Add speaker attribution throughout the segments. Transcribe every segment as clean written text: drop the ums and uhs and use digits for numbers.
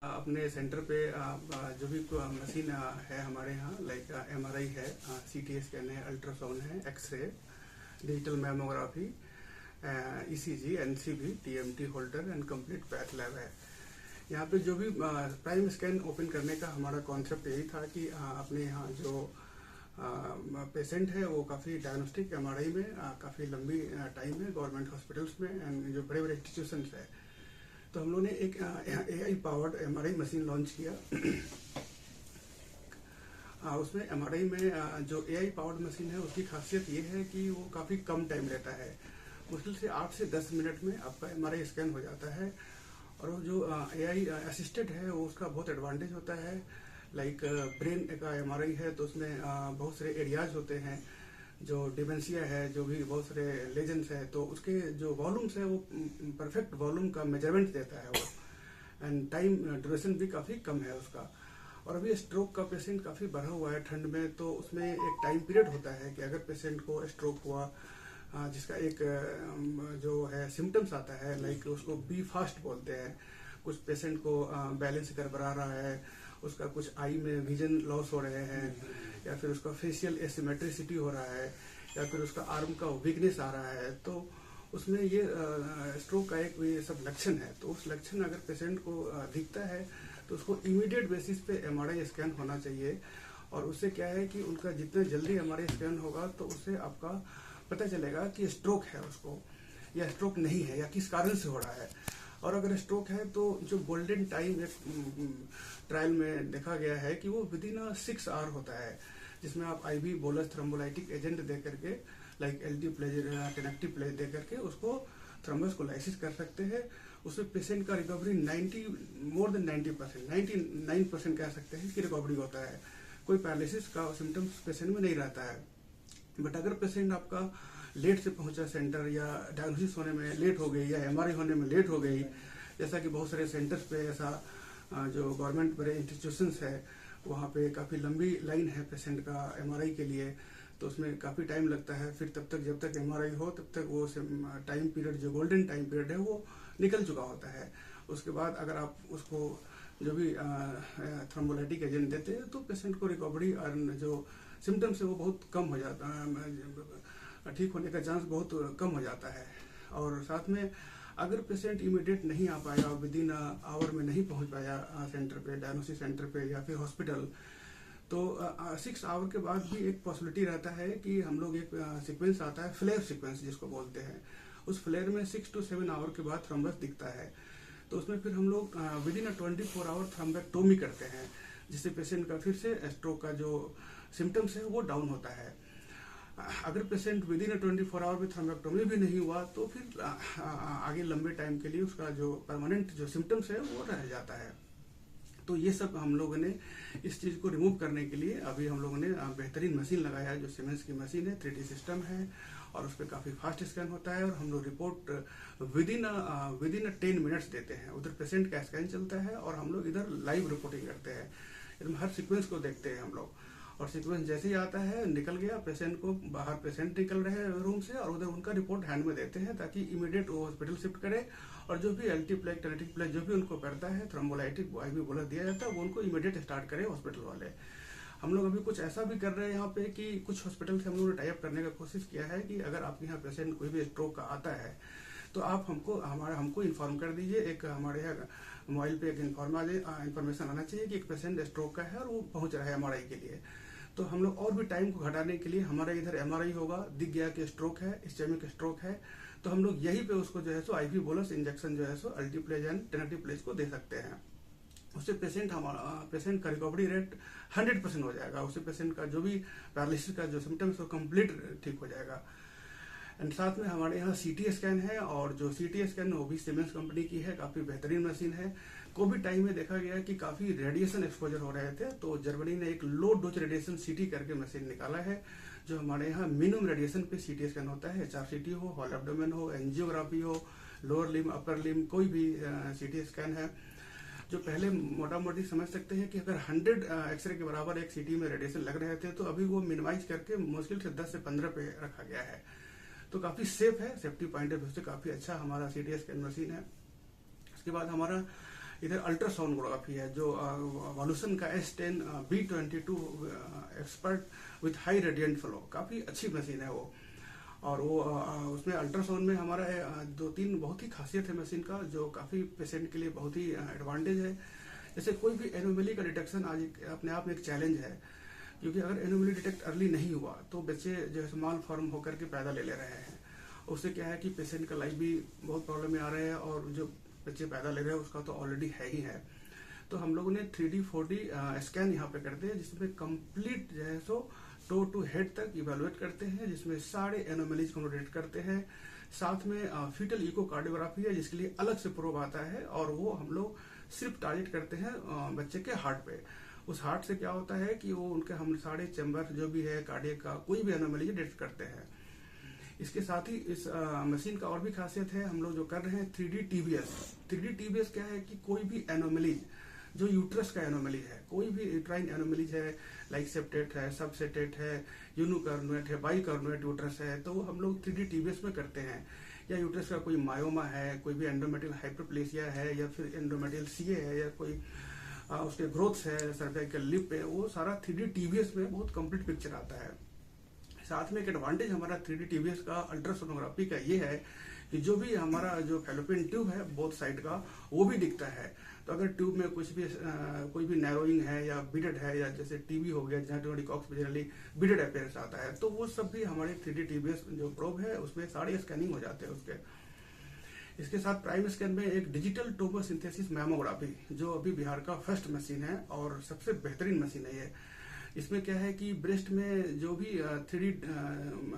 Speaker 1: अपने सेंटर पे जो भी मशीन है हमारे यहाँ, लाइक एमआरआई है, सीटी स्कैन है, अल्ट्रासाउंड है, x ray, digital mammography, ECG, NCB, TMT Holter and complete path lab है। यहाँ पे जो भी प्राइम स्कैन ओपन करने का हमारा कॉन्सेप्ट यही था कि अपने यहाँ जो पेशेंट है वो काफ़ी डायग्नोस्टिक एमआरआई में काफ़ी लंबी टाइम है गवर्नमेंट हॉस्पिटल्स में एंड जो बड़े बड़े इंस्टीट्यूशंस है, तो हम लोगों ने एक AI powered MRI machine launch किया। उसमें एमआरआई में जो एआई पावर्ड मशीन है उसकी खासियत ये है कि वो काफ़ी कम टाइम लेता है, मुश्किल से 8 से 10 मिनट में आपका एमआरआई स्कैन हो जाता है। और वो जो एआई असिस्टेड है वो उसका बहुत एडवांटेज होता है। लाइक ब्रेन का एमआरआई है तो उसमें बहुत सारे एरियाज होते हैं, जो डिमेंशिया है, जो भी बहुत सारे लेजेंड्स है, तो उसके जो वॉल्यूम्स है वो परफेक्ट वॉल्यूम का मेजरमेंट देता है वो, एंड टाइम ड्यूरेशन भी काफ़ी कम है उसका। और अभी स्ट्रोक का पेशेंट काफ़ी बढ़ा हुआ है ठंड में, तो उसमें एक टाइम पीरियड होता है कि अगर पेशेंट को स्ट्रोक हुआ जिसका एक जो है सिम्टम्स आता है, लाइक उसको बी फास्ट बोलते हैं, कुछ पेशेंट को बैलेंस गड़बड़ा रहा है, उसका कुछ आई में विजन लॉस हो रहे हैं, या फिर उसका फेशियल एसिमेट्रिसिटी हो रहा है, या फिर उसका आर्म का वीकनेस आ रहा है, तो उसमें ये स्ट्रोक का एक ये सब लक्षण है। तो उस लक्षण अगर पेशेंट को दिखता है तो उसको इमीडिएट बेसिस पे एमआरआई स्कैन होना चाहिए। और उससे क्या है कि उनका जितना जल्दी एमआरआई स्कैन होगा तो उससे आपका पता चलेगा कि स्ट्रोक है उसको या स्ट्रोक नहीं है, या किस कारण से हो रहा है। और अगर स्ट्रोक है तो जो गोल्डन टाइम एक ट्रायल में देखा गया है कि वो विदिन 6 आवर होता है, जिसमें आप आईवी बोलस थ्रोम्बोलाइटिक एजेंट दे करके, लाइक एल्टी प्लेज, टेनेक्टिव प्लेज दे करके उसको थ्रोम्बस को लाइसिस कर सकते हैं। उसमें पेशेंट का रिकवरी मोर देन 90%, 99% कह सकते हैं कि रिकवरी होता है। कोई पैरालिसिस का सिम्टम्स पेशेंट में नहीं रहता है। बट अगर पेशेंट आपका लेट से पहुंचा सेंटर, या डायग्नोसिस होने में लेट हो गई, या एमआरआई होने में लेट हो गई, जैसा कि बहुत सारे सेंटर्स पे ऐसा जो गवर्नमेंट बड़े इंस्टीट्यूशंस है वहाँ पे काफ़ी लंबी लाइन है पेशेंट का एमआरआई के लिए, तो उसमें काफ़ी टाइम लगता है। फिर तब तक जब तक एमआरआई हो तब तक वो टाइम पीरियड, जो गोल्डन टाइम पीरियड है, वो निकल चुका होता है। उसके बाद अगर आप उसको जो भी थ्रोम्बोलाइटिक एजेंट देते हैं तो पेशेंट को रिकवरी और जो सिम्टम्स है वो बहुत कम हो जाता है, ठीक होने का चांस बहुत कम हो जाता है। और साथ में अगर पेशेंट इमीडिएट नहीं आ पाया, विदिन आवर में नहीं पहुंच पाया सेंटर पे, डायग्नोसिस सेंटर पे या फिर हॉस्पिटल, तो 6 आवर के बाद भी एक पॉसिबिलिटी रहता है कि हम लोग एक सीक्वेंस आता है, फ्लेयर सीक्वेंस जिसको बोलते हैं, उस फ्लेयर में 6 to 7 आवर के बाद थ्रोम्बस दिखता है। तो उसमें फिर हम लोग विदिन 24 आवर थ्रोम्बेक्टोमी करते हैं, जिससे पेशेंट का फिर से स्ट्रोक का जो सिम्टम्स है वो डाउन होता है। अगर पेशेंट विदिन 24 आवर में थ्रोम्बेक्टोमी भी नहीं हुआ तो फिर आगे लंबे टाइम के लिए उसका जो परमानेंट जो सिम्टम्स है वो रह जाता है। तो ये सब हम लोगों ने इस चीज़ को रिमूव करने के लिए अभी हम लोगों ने बेहतरीन मशीन लगाया है, जो सीमेंस की मशीन है, 3D सिस्टम है, और उस पर काफ़ी फास्ट स्कैन होता है, और हम लोग रिपोर्ट विदिन 10 मिनट्स देते हैं। उधर पेशेंट का स्कैन चलता है और हम लोग इधर लाइव रिपोर्टिंग करते हैं, एकदम हर सीक्वेंस को देखते हैं हम लोग। और सीक्वेंस जैसे ही आता है, निकल गया पेशेंट को बाहर, पेशेंट निकल रहे हैं रूम से, और उधर उनका रिपोर्ट हैंड में देते हैं ताकि इमीडिएट वो हॉस्पिटल शिफ्ट करे। और जो भी एल्टी प्लेग, टेनेटिक प्लेग जो भी उनको करता है, थ्रोम्बोलाइटिक आईवी बोलस दिया जाता है, वो उनको इमीडिएट स्टार्ट करे हॉस्पिटल वाले। हम लोग अभी कुछ ऐसा भी कर रहे हैं यहाँ पे कि कुछ हॉस्पिटल से हम लोगों ने टाई अप करने का कोशिश किया है कि अगर आपके यहाँ पेशेंट कोई भी स्ट्रोक का आता है तो आप हमको इन्फॉर्म कर दीजिए। एक हमारे यहाँ मोबाइल पे एक इन्फॉर्मेशन आना चाहिए कि एक पेशेंट स्ट्रोक का है और वो पहुंच रहा है एमआरआई के लिए। तो हम लोग और भी टाइम को घटाने के लिए, हमारा इधर एमआरआई होगा, दिख गया कि स्ट्रोक है, इस्चेमिक स्ट्रोक है, तो हम लोग यहीं पे उसको जो है सो आईवी बोलस इंजेक्शन जो है सो अल्टीप्लेज एंड टेनेटिव प्लेज को दे सकते हैं। उससे पेशेंट का रिकवरी रेट 100% हो जाएगा। उससे पेशेंट का जो भी पैरालिसिस का जो सिम्टम्स है कंप्लीट ठीक हो जाएगा। एंड साथ में हमारे यहाँ सीटी स्कैन है, और जो सीटी स्कैन वो भी सीमेंस कंपनी की है, काफ़ी बेहतरीन मशीन है। कोविड टाइम में देखा गया कि काफ़ी रेडिएशन एक्सपोजर हो रहे थे, तो जर्मनी ने एक लो डोज रेडिएशन सीटी करके मशीन निकाला है, जो हमारे यहाँ मिनिमम रेडिएशन पे सीटी स्कैन होता है। एचआरसीटी हो, हॉल एब्डोमेन हो, एंजियोग्राफी हो, लोअर लिम, अपर लिम, कोई भी सीटी स्कैन है। जो पहले मोटा मोटी समझ सकते हैं कि अगर 100 एक्सरे के बराबर एक सीटी में रेडिएशन लग रहे थे, तो अभी वो मिनिमाइज करके मुश्किल से 10 से 15 पे रखा गया है। तो काफ़ी सेफ है, सेफ्टी पॉइंट ऑफ व्यू से काफ़ी अच्छा हमारा सीटी स्कैन मशीन है। उसके बाद हमारा इधर अल्ट्रासोनोग्राफी है जो वॉल्यूशन का S10 B22 expert with high radiant flow, काफ़ी अच्छी मशीन है वो। और वो उसमें अल्ट्रासाउंड में हमारा 2-3 बहुत ही खासियत है मशीन का, जो काफ़ी पेशेंट के लिए बहुत ही एडवांटेज है। जैसे कोई भी एनोमली का डिटेक्शन आज अपने आप में एक चैलेंज है, क्योंकि अगर एनोमली डिटेक्ट अर्ली नहीं हुआ तो बच्चे जो है माल फॉर्म होकर के पैदा ले रहे हैं। उससे क्या है कि पेशेंट का लाइफ भी बहुत प्रॉब्लम में आ रहे हैं, और जो बच्चे पैदा ले रहे हैं उसका तो ऑलरेडी है ही है। तो हम लोगों ने 3D 4D स्कैन यहाँ पे करते हैं, जिसमें कंप्लीट जो है सो टो टू हेड तक इवेलुएट करते हैं, जिसमें सारे एनोमलीज को डिटेक्ट करते हैं। साथ में फीटल इकोकार्डियोग्राफी है, जिसके लिए अलग से प्रोब आता है, और वो हम लोग सिर्फ टारगेट करते हैं बच्चे के हार्ट पे। उस हार्ट से क्या होता है कि वो उनके हम सारे चैम्बर जो भी है कार्डियक का कोई भी एनोमली डिटेक्ट करते हैं। इसके साथ ही इस मशीन का और भी खासियत है, हम लोग जो कर रहे हैं 3D TBS। 3D TBS क्या है कि कोई भी एनोमली जो यूट्रस का एनोमली है, कोई भी यूट्राइन एनोमलीज है, लाइक सेप्टेट है, सबसेटेट है, यूनिकॉर्नुएट है, बाइकॉर्नुएट यूट्रस है, तो हम लोग 3D TBS में करते हैं। या यूट्रस का कोई मायोमा है, कोई भी एंडोमेट्रियल हाइपरप्लेसिया है, या फिर एंडोमेट्रियल CA है, या कोई उसके ग्रोथ्स है, सर्वाइकल लिप है, वो सारा 3D TBS में बहुत कंप्लीट पिक्चर आता है। साथ में एक एडवांटेज हमारा 3D TBS का अल्ट्रासोनोग्राफी का ये है कि जो भी हमारा जो फैलोपियन ट्यूब है बोथ साइड का, वो भी दिखता है। तो अगर ट्यूब में कुछ भी कोई भी नैरोइंग है या बिडेड है, या जैसे TB हो गया जहाँ डिकॉक्स में जनरली बिडेड अपीयरेंस आता है, तो वो सब भी हमारे 3D TBS जो प्रोब है उसमें सारे स्कैनिंग हो जाते हैं उसके। इसके साथ प्राइम स्कैन में एक डिजिटल टोमोसिंथेसिस मैमोग्राफी, जो अभी बिहार का फर्स्ट मशीन है और सबसे बेहतरीन मशीन है ये। इसमें क्या है कि ब्रेस्ट में जो भी 3D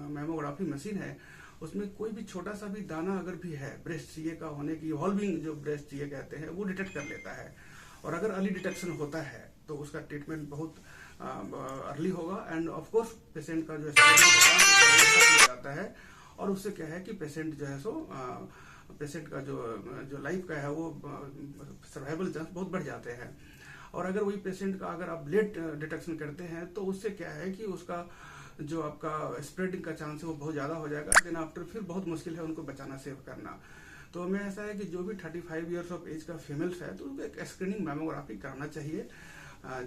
Speaker 1: मैमोग्राफी मशीन है, उसमें कोई भी छोटा सा भी दाना अगर भी है ब्रेस्ट CA का होने की, इवॉल्विंग जो ब्रेस्ट CA कहते हैं, वो डिटेक्ट कर लेता है। और अगर अर्ली डिटेक्शन होता है तो उसका ट्रीटमेंट बहुत अर्ली होगा, एंड ऑफ कोर्स पेशेंट का जो हो जाता है। और उससे क्या है कि पेशेंट जो है सो पेशेंट का जो लाइफ का है वो सर्वाइवल चांस बहुत बढ़ जाते हैं। और अगर वही पेशेंट का अगर आप लेट डिटेक्शन करते हैं तो उससे क्या है कि उसका जो आपका स्प्रेडिंग का चांस है वो बहुत ज़्यादा हो जाएगा, देन आफ्टर फिर बहुत मुश्किल है उनको बचाना, सेव करना। तो हमें ऐसा है कि जो भी 35 ईयर्स ऑफ एज का फीमेल्स है तो उनको एक स्क्रीनिंग मैमोग्राफी करना चाहिए।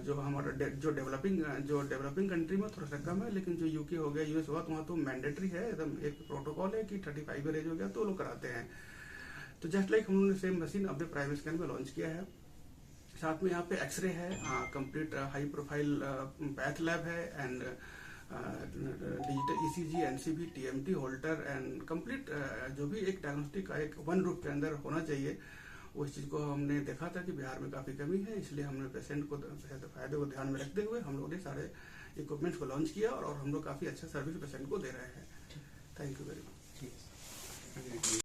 Speaker 1: जो हमारा जो डेवलपिंग कंट्री में थोड़ा सा कम है, लेकिन जो UK हो गया, US हुआ, तो वहाँ तो मैंडेटरी है, एकदम एक प्रोटोकॉल है कि 35 ईयर एज हो गया तो लोग कराते हैं। तो जस्ट लाइक हम लोगों ने सेम मशीन अपने प्राइम स्कैन में लॉन्च किया है। साथ में यहाँ पे एक्सरे है, complete high profile path lab है, and digital ECG, NCB, TMT, Holter, and complete जो भी एक डायग्नोस्टिक का एक वन रूफ के अंदर होना चाहिए, उस चीज़ को हमने देखा था कि बिहार में काफ़ी कमी है। इसलिए हमने पेशेंट को फायदे को ध्यान में रखते हुए हम लोगों ने सारे इक्विपमेंट्स को लॉन्च किया, और हम लोग काफ़ी अच्छा सर्विस पेशेंट को दे रहे हैं। Thank you very much.